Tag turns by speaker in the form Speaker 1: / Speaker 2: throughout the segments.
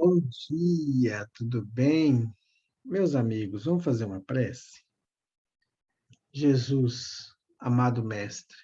Speaker 1: Bom dia, tudo bem? Meus amigos, vamos fazer uma prece? Jesus, amado Mestre,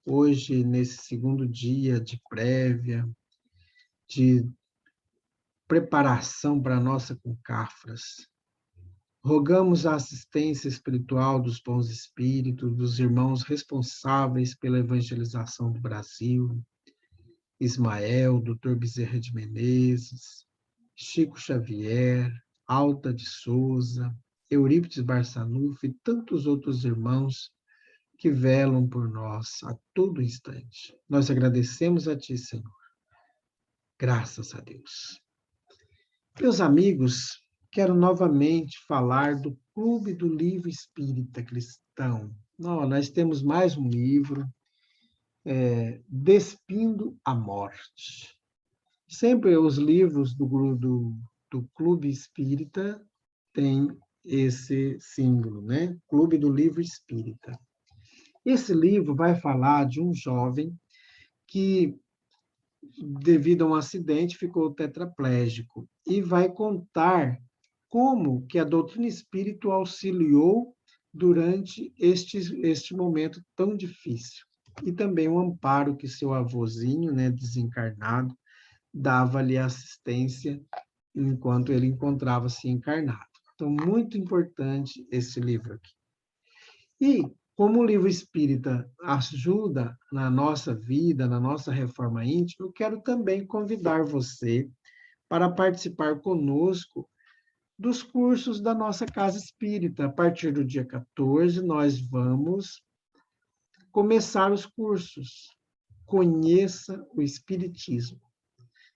Speaker 1: hoje, nesse segundo dia de prévia, de preparação para a nossa Concafras, rogamos a assistência espiritual dos bons espíritos, dos irmãos responsáveis pela evangelização do Brasil, Ismael, Dr. Bezerra de Menezes, Chico Xavier, Alta de Souza, Eurípides Barçanufo e tantos outros irmãos que velam por nós a todo instante. Nós agradecemos a Ti, Senhor. Graças a Deus. Meus amigos, quero novamente falar do Clube do Livro Espírita Cristão. Nós temos mais um livro, Despindo a Morte. Sempre os livros do Clube Espírita têm esse símbolo, né? Clube do Livro Espírita. Esse livro vai falar de um jovem que, devido a um acidente, ficou tetraplégico e vai contar como que a doutrina espírita o auxiliou durante este momento tão difícil. E também o amparo que seu avôzinho, né, desencarnado, dava-lhe assistência enquanto ele encontrava-se encarnado. Então, muito importante esse livro aqui. E, como o livro espírita ajuda na nossa vida, na nossa reforma íntima, eu quero também convidar você para participar conosco dos cursos da nossa Casa Espírita. A partir do dia 14, nós vamos começar os cursos. Conheça o Espiritismo.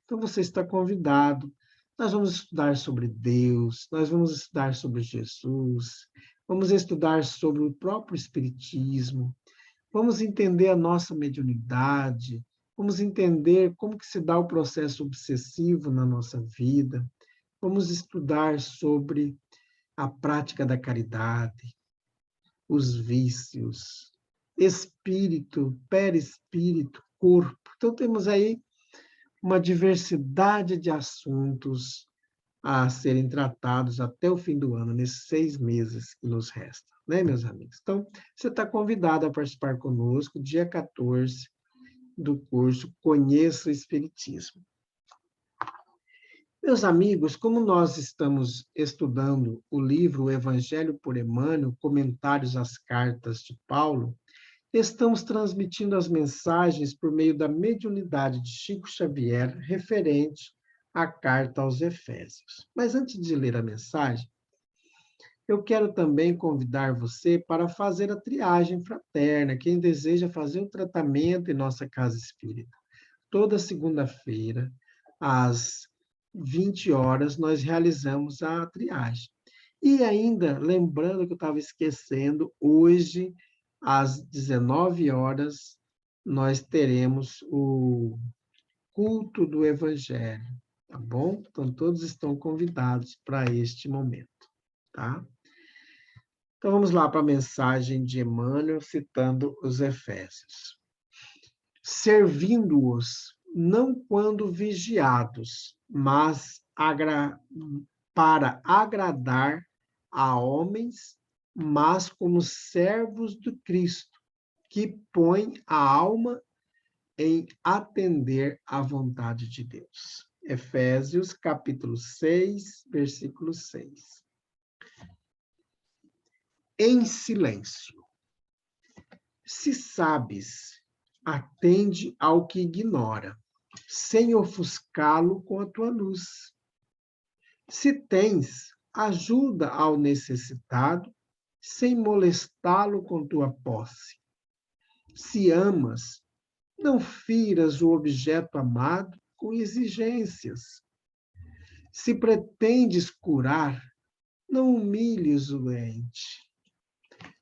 Speaker 1: Então, você está convidado. Nós vamos estudar sobre Deus, nós vamos estudar sobre Jesus, vamos estudar sobre o próprio Espiritismo, vamos entender a nossa mediunidade, vamos entender como que se dá o processo obsessivo na nossa vida, vamos estudar sobre a prática da caridade, os vícios, espírito, perispírito, corpo. Então, temos aí uma diversidade de assuntos a serem tratados até o fim do ano, nesses 6 meses que nos restam, né, meus amigos? Então, você está convidado a participar conosco, dia 14, do curso Conheça o Espiritismo. Meus amigos, como nós estamos estudando o livro O Evangelho por Emmanuel, Comentários às Cartas de Paulo, estamos transmitindo as mensagens por meio da mediunidade de Chico Xavier, referente à carta aos Efésios. Mas antes de ler a mensagem, eu quero também convidar você para fazer a triagem fraterna, quem deseja fazer um tratamento em nossa casa espírita. Toda segunda-feira, às 20 horas, nós realizamos a triagem. E ainda, lembrando que eu estava esquecendo, hoje, às 19 horas, nós teremos o culto do Evangelho, tá bom? Então, todos estão convidados para este momento, tá? Então, vamos lá para a mensagem de Emmanuel, citando os Efésios. Servindo-os, não quando vigiados, mas para agradar a homens, mas como servos do Cristo, que põe a alma em atender à vontade de Deus. Efésios, capítulo 6, versículo 6. Em silêncio. Se sabes, atende ao que ignora, sem ofuscá-lo com a tua luz. Se tens, ajuda ao necessitado, sem molestá-lo com tua posse. Se amas, não firas o objeto amado com exigências. Se pretendes curar, não humilhes o doente.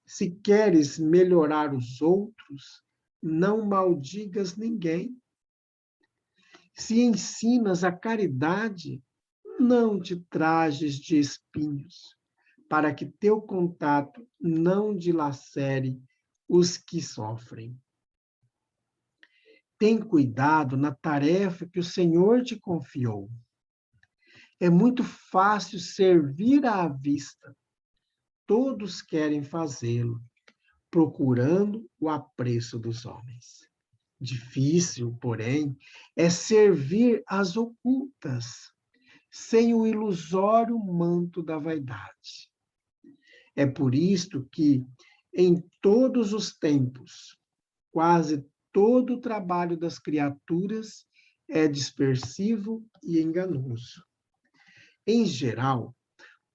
Speaker 1: Se queres melhorar os outros, não maldigas ninguém. Se ensinas a caridade, não te trajes de espinhos, para que teu contato não dilacere os que sofrem. Tem cuidado na tarefa que o Senhor te confiou. É muito fácil servir à vista. Todos querem fazê-lo, procurando o apreço dos homens. Difícil, porém, é servir às ocultas, sem o ilusório manto da vaidade. É por isto que, em todos os tempos, quase todo o trabalho das criaturas é dispersivo e enganoso. Em geral,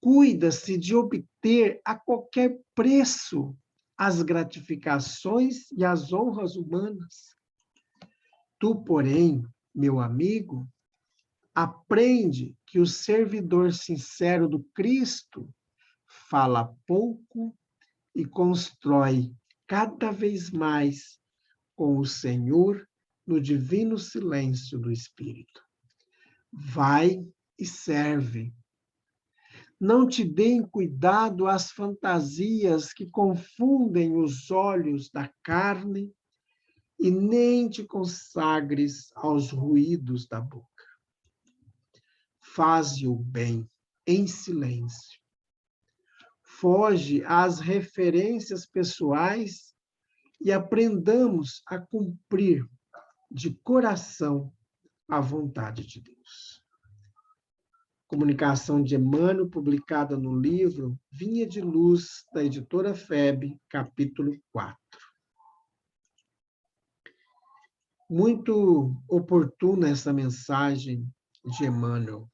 Speaker 1: cuida-se de obter a qualquer preço as gratificações e as honras humanas. Tu, porém, meu amigo, aprende que o servidor sincero do Cristo fala pouco e constrói cada vez mais com o Senhor no divino silêncio do Espírito. Vai e serve. Não te deem cuidado às fantasias que confundem os olhos da carne e nem te consagres aos ruídos da boca. Faze o bem em silêncio. Foge às referências pessoais e aprendamos a cumprir de coração a vontade de Deus. Comunicação de Emmanuel, publicada no livro Vinha de Luz, da editora FEB, capítulo 4. Muito oportuna essa mensagem de Emmanuel,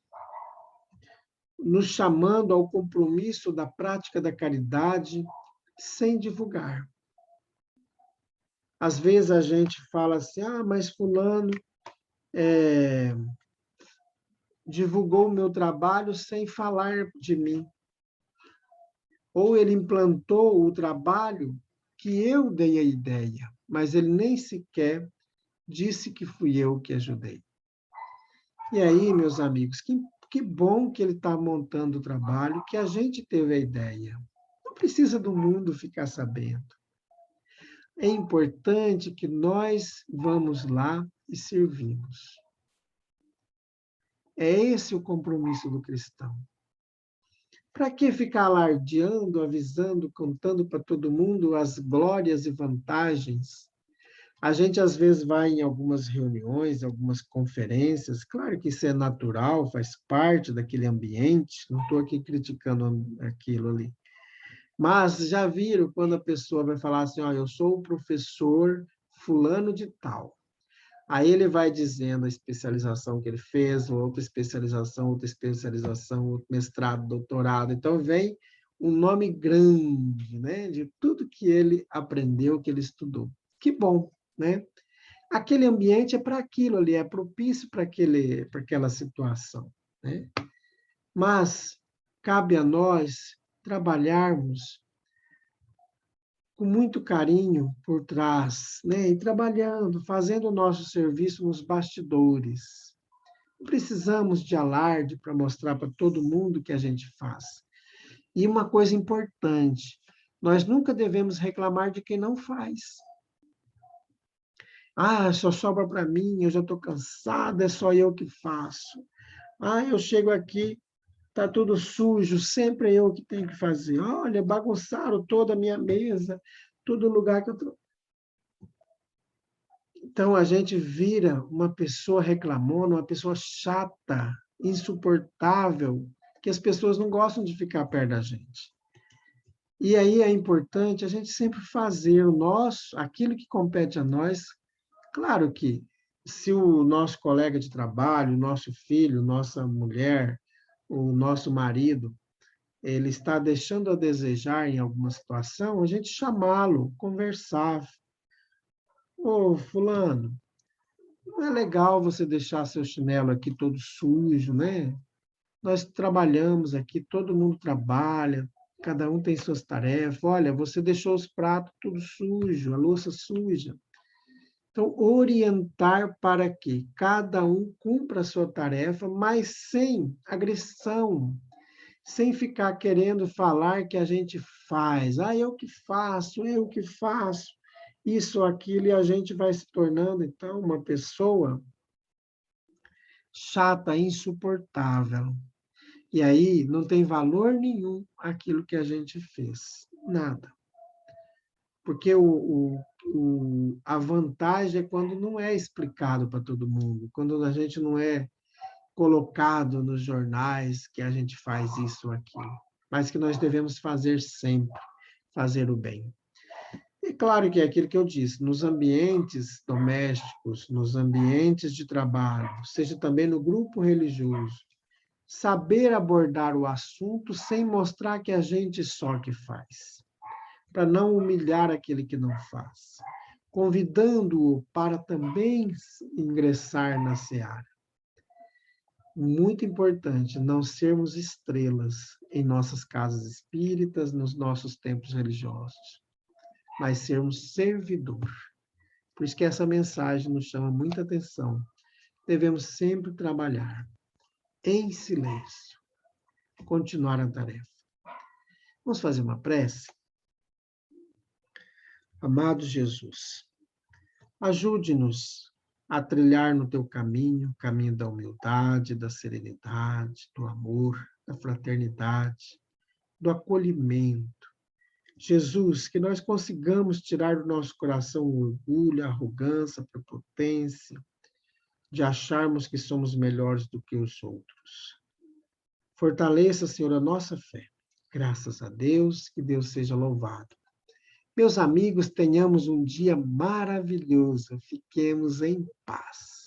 Speaker 1: nos chamando ao compromisso da prática da caridade sem divulgar. Às vezes a gente fala assim, mas fulano divulgou o meu trabalho sem falar de mim. Ou ele implantou o trabalho que eu dei a ideia, mas ele nem sequer disse que fui eu que ajudei. E aí, meus amigos, que bom que ele está montando o trabalho, que a gente teve a ideia. Não precisa do mundo ficar sabendo. É importante que nós vamos lá e servimos. É esse o compromisso do cristão. Para que ficar alardeando, avisando, contando para todo mundo as glórias e vantagens? A gente, às vezes, vai em algumas reuniões, algumas conferências, claro que isso é natural, faz parte daquele ambiente, não estou aqui criticando aquilo ali. Mas já viram quando a pessoa vai falar assim, eu sou o professor fulano de tal. Aí ele vai dizendo a especialização que ele fez, outra especialização, outro mestrado, doutorado. Então, vem um nome grande, né, de tudo que ele aprendeu, que ele estudou. Que bom, né? Aquele ambiente é para aquilo ali, é propício para aquela situação, né? Mas cabe a nós trabalharmos com muito carinho por trás, né? E trabalhando, fazendo o nosso serviço nos bastidores. Não precisamos de alarde para mostrar para todo mundo o que a gente faz. E uma coisa importante, nós nunca devemos reclamar de quem não faz. Só sobra para mim, eu já estou cansada, é só eu que faço. Eu chego aqui, está tudo sujo, sempre é eu que tenho que fazer. Olha, bagunçaram toda a minha mesa, todo lugar que eu estou. Então, a gente vira uma pessoa reclamona, uma pessoa chata, insuportável, que as pessoas não gostam de ficar perto da gente. E aí é importante a gente sempre fazer o nosso, aquilo que compete a nós. Claro que se o nosso colega de trabalho, o nosso filho, nossa mulher, o nosso marido, ele está deixando a desejar em alguma situação, a gente chamá-lo, conversar. Ô, fulano, não é legal você deixar seu chinelo aqui todo sujo, né? Nós trabalhamos aqui, todo mundo trabalha, cada um tem suas tarefas. Olha, você deixou os pratos tudo sujo, a louça suja. Então, orientar para que cada um cumpra a sua tarefa, mas sem agressão, sem ficar querendo falar que a gente faz. Eu que faço, eu que faço, isso, aquilo, e a gente vai se tornando, então, uma pessoa chata, insuportável. E aí não tem valor nenhum aquilo que a gente fez. Nada. Porque a vantagem é quando não é explicado para todo mundo, quando a gente não é colocado nos jornais que a gente faz isso ou aquilo, mas que nós devemos fazer sempre, fazer o bem. E claro que é aquilo que eu disse, nos ambientes domésticos, nos ambientes de trabalho, seja também no grupo religioso, saber abordar o assunto sem mostrar que a gente só que faz, para não humilhar aquele que não faz, convidando-o para também ingressar na seara. Muito importante não sermos estrelas em nossas casas espíritas, nos nossos templos religiosos, mas sermos servidor. Por isso que essa mensagem nos chama muita atenção. Devemos sempre trabalhar em silêncio, continuar a tarefa. Vamos fazer uma prece? Amado Jesus, ajude-nos a trilhar no teu caminho, caminho da humildade, da serenidade, do amor, da fraternidade, do acolhimento. Jesus, que nós consigamos tirar do nosso coração o orgulho, a arrogância, a prepotência, de acharmos que somos melhores do que os outros. Fortaleça, Senhor, a nossa fé. Graças a Deus, que Deus seja louvado. Meus amigos, tenhamos um dia maravilhoso. Fiquemos em paz.